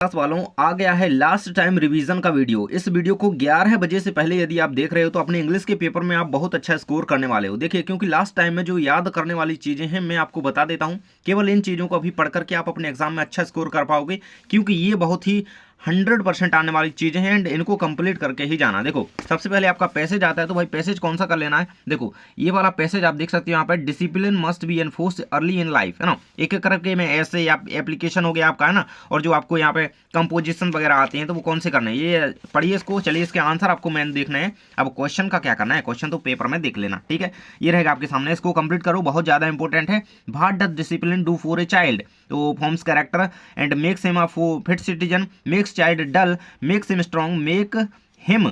Class वालों आ गया है लास्ट टाइम रिवीजन का वीडियो। इस वीडियो को 11 बजे से पहले यदि आप देख रहे हो तो अपने इंग्लिश के पेपर में आप बहुत अच्छा स्कोर करने वाले हो। देखिए, क्योंकि लास्ट टाइम में जो याद करने वाली चीजें हैं मैं आपको बता देता हूं। केवल इन चीजों को अभी पढ़ करके आप अपने एग्जाम में अच्छा स्कोर कर पाओगे, क्योंकि ये बहुत ही 100% आने वाली चीजें हैं एंड इनको कंप्लीट करके ही जाना। देखो, सबसे पहले आपका पैसेज आता है, तो भाई पैसेज कौन सा कर लेना है। देखो, ये वाला पैसेज आप देख सकते हो यहाँ पे, discipline must be enforced early in life, है ना। एक एक करके में ऐसे या एप्लीकेशन हो गया आपका, है ना। और जो आपको यहाँ पे कंपोजिशन वगैरह आते हैं तो वो कौन से करने हैं, ये पढ़िए इसको। चलिए, इसके आंसर आपको मैंने देखना है। अब क्वेश्चन का क्या करना है, क्वेश्चन तो पेपर में देख लेना, ठीक है। ये रहेगा आपके सामने, इसको कंप्लीट करो, बहुत ज्यादा इंपॉर्टेंट है। What does discipline do for a child, तो forms character and makes him a fit citizen, makes child dull, makes him strong, make him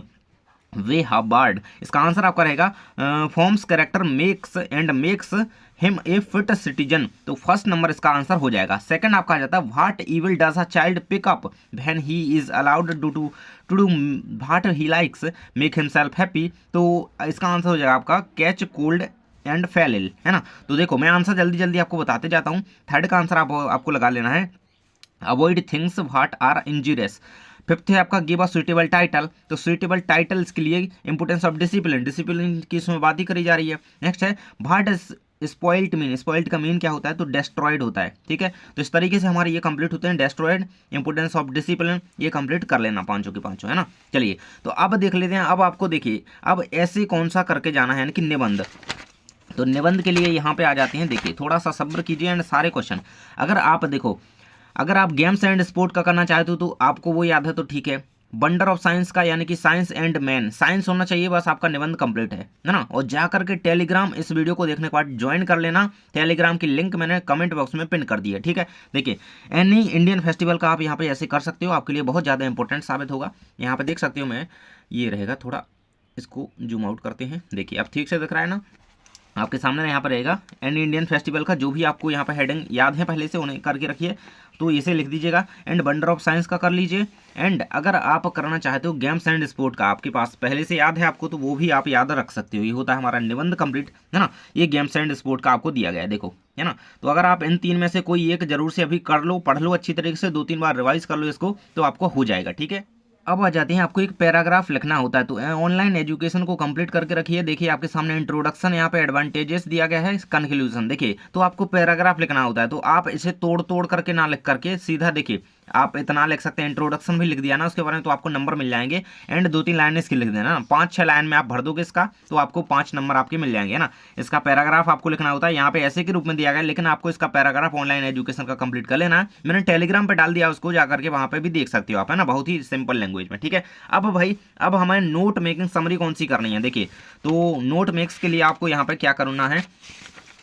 way hard. इसका आंसर आपका रहेगा forms character makes and makes him a fit citizen, तो first number इसका answer हो जाएगा। Second आपका आ जाता है, what evil does a child pick up when he is allowed to do what he likes, make himself happy, तो इसका आंसर हो जाएगा आपका catch cold and fell ill, है ना। तो देखो, मैं आंसर जल्दी जल्दी आपको बताते जाता हूँ। थर्ड का आंसर आपको लगा लेना है, avoid things what are injurious. Fifth है आपका, गिव अ सुइटेबल टाइटल, तो सुइटेबल टाइटल्स के लिए इंपोर्टेंस ऑफ डिसिप्लिन, डिसिप्लिन की इसमें बात ही करी जा रही है। नेक्स्ट है, what is spoiled mean, spoiled का मीन क्या होता है, तो डेस्ट्रॉयड होता है, ठीक है। तो इस तरीके से हमारे ये कंप्लीट होते हैं, डेस्ट्रॉयड, इंपोर्टेंस ऑफ डिसिप्लिन, ये कंप्लीट कर लेना पांचों के पांचों, है ना। चलिए, तो अब देख लेते हैं। अब आपको देखिए, अब ऐसे कौन सा करके जाना है, यानी कि निबंध। तो निबंध के लिए यहाँ पे आ जाते हैं। देखिए, थोड़ा सा सब्र कीजिए एंड सारे क्वेश्चन अगर आप देखो, अगर आप गेम्स एंड स्पोर्ट का करना चाहते हो तो आपको वो याद है तो ठीक है। वंडर ऑफ साइंस का, यानी कि साइंस एंड मैन, साइंस होना चाहिए, बस आपका निबंध कंप्लीट है ना। और जा करके टेलीग्राम इस वीडियो को देखने के बाद ज्वाइन कर लेना। टेलीग्राम की लिंक मैंने कमेंट बॉक्स में पिन कर दी है, ठीक है। देखिए, एनी इंडियन फेस्टिवल का आप यहाँ पे ऐसे कर सकते हो, आपके लिए बहुत ज़्यादा इंपॉर्टेंट साबित होगा। यहाँ पे देख सकते हो, मैं ये रहेगा, थोड़ा इसको जूम आउट करते हैं। देखिए, अब ठीक से दिख रहा है ना आपके सामने। यहाँ पर रहेगा एनी इंडियन फेस्टिवल का, जो भी आपको यहाँ पर हेडिंग याद है पहले से उन्हें करके रखिए, तो इसे लिख दीजिएगा। एंड वंडर ऑफ साइंस का कर लीजिए। एंड अगर आप करना चाहते हो गेम्स एंड स्पोर्ट का, आपके पास पहले से याद है आपको, तो वो भी आप याद रख सकते हो। ये होता है हमारा निबंध कंप्लीट, है ना। ये गेम्स एंड स्पोर्ट का आपको दिया गया है, देखो, है ना। तो अगर आप इन तीन में से कोई एक जरूर से अभी कर लो, पढ़ लो अच्छी तरीके से, 2-3 बार रिवाइज कर लो इसको, तो आपको हो जाएगा, ठीक है। अब आ जाते हैं, आपको एक पैराग्राफ लिखना होता है, तो ऑनलाइन एजुकेशन को कंप्लीट करके रखिए। देखिए, आपके सामने इंट्रोडक्शन, यहाँ पे एडवांटेजेस दिया गया है, कंक्लूजन। देखिए, तो आपको पैराग्राफ लिखना होता है, तो आप इसे तोड़ तोड़ करके ना लिख करके सीधा, देखिए, आप इतना लिख सकते हैं। इंट्रोडक्शन भी लिख दिया ना उसके बारे में, तो आपको नंबर मिल जाएंगे। एंड 2-3 लाइन इसकी लिख देना, 5-6 लाइन में आप भर दोगे इसका, तो आपको 5 नंबर आपके मिल जाएंगे, है ना। इसका पैराग्राफ आपको लिखना होता है, यहाँ पे ऐसे के रूप में दिया गया है, लेकिन आपको इसका पैराग्राफ ऑनलाइन एजुकेशन का कंप्लीट कर लेना है। मैंने टेलीग्राम पे डाल दिया, उसको जाकर के वहां पे भी देख सकते हो आप, है ना, बहुत ही सिंपल लैंग्वेज में, ठीक है। अब भाई, अब हमें नोट मेकिंग समरी कौन सी करनी है। देखिए, तो नोट मेक्स के लिए आपको यहाँ पे क्या करना है,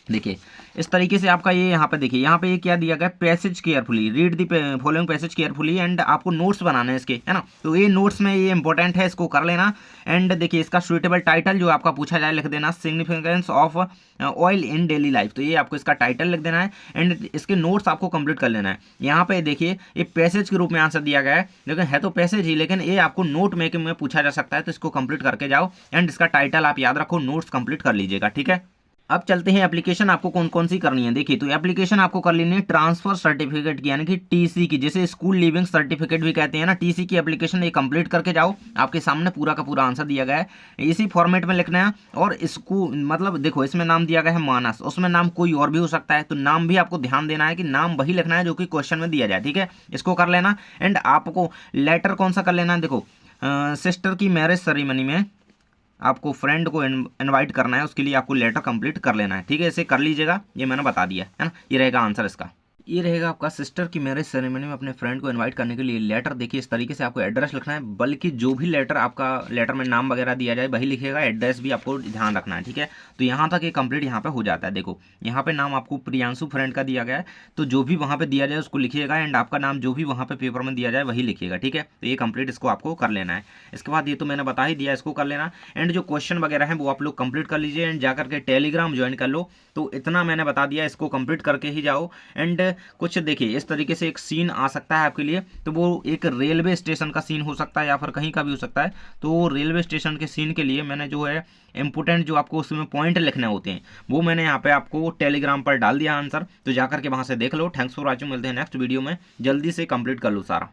देखिए, इस तरीके से आपका ये यहाँ पे देखिए, यहाँ पे ये क्या दिया गया, passage carefully, read the following passage carefully, and आपको नोट्स बनाने हैं इसके, है ना। तो ये नोट्स में ये इंपॉर्टेंट है, इसको कर लेना। एंड देखिए, इसका सुइटेबल टाइटल जो आपका पूछा जाए लिख देना, significance of oil in daily life, तो ये आपको इसका टाइटल लिख देना है। एंड इसके नोट्स आपको कंप्लीट कर लेना है। यहाँ पे देखिए, ये पैसेज के रूप में आंसर दिया गया है, लेकिन है तो पैसेज ही, लेकिन ये आपको नोट मेकिंग में पूछा जा सकता है, तो इसको कंप्लीट करके जाओ। एंड इसका टाइटल आप याद रखो, नोट्स कंप्लीट कर लीजिएगा, ठीक है। अब चलते हैं एप्लीकेशन आपको कौन कौन सी करनी है। देखिए, तो एप्लीकेशन आपको कर लेनी है ट्रांसफर सर्टिफिकेट की, यानी कि टीसी की, जिसे स्कूल लिविंग सर्टिफिकेट भी कहते हैं ना। टीसी की एप्लीकेशन ये कंप्लीट करके जाओ। आपके सामने पूरा का पूरा आंसर दिया गया है, इसी फॉर्मेट में लिखना है। और इसको मतलब देखो, इसमें नाम दिया गया है मानस, उसमें नाम कोई और भी हो सकता है, तो नाम भी आपको ध्यान देना है कि नाम वही लिखना है जो कि क्वेश्चन में दिया जाए, ठीक है। इसको कर लेना। एंड आपको लेटर कौन सा कर लेना है, देखो, सिस्टर की मैरिज सेरेमनी में आपको फ्रेंड को इनवाइट करना है, उसके लिए आपको लेटर कंप्लीट कर लेना है, ठीक है। इसे कर लीजिएगा, ये मैंने बता दिया है ना। ये रहेगा आंसर इसका। ये रहेगा आपका सिस्टर की मैरिज सेरेमनी में अपने फ्रेंड को इनवाइट करने के लिए लेटर। देखिए, इस तरीके से आपको एड्रेस लिखना है, बल्कि जो भी लेटर आपका लेटर में नाम वगैरह दिया जाए वही लिखेगा, एड्रेस भी आपको ध्यान रखना है, ठीक है। तो यहाँ तक ये कंप्लीट यहाँ पे हो जाता है। देखो, यहाँ पे नाम आपको प्रियांशु फ्रेंड का दिया गया है, तो जो भी वहाँ पे दिया जाए उसको लिखिएगा। एंड आपका नाम जो भी वहाँ पे पेपर में दिया जाए वही लिखिएगा, ठीक है। तो ये कंप्लीट इसको आपको कर लेना है। इसके बाद ये तो मैंने बता ही दिया, इसको कर लेना। एंड जो क्वेश्चन वगैरह है वो आप लोग कंप्लीट कर लीजिए, एंड जाकर के टेलीग्राम ज्वाइन कर लो। तो इतना मैंने बता दिया, इसको कंप्लीट करके ही जाओ। एंड कुछ देखिए, इस तरीके से एक सीन आ सकता है आपके लिए, तो वो एक रेलवे स्टेशन का सीन हो सकता है या फिर कहीं का भी हो सकता है। तो रेलवे स्टेशन के सीन के लिए मैंने जो है इंपोर्टेंट जो आपको उसमें पॉइंट लिखने होते हैं वो मैंने यहाँ पे आपको टेलीग्राम पर डाल दिया आंसर, तो जाकर के वहां से देख लो। थैंक्स फॉर वॉचिंग, मिलते हैं नेक्स्ट वीडियो में, जल्दी से कंप्लीट कर लो सारा।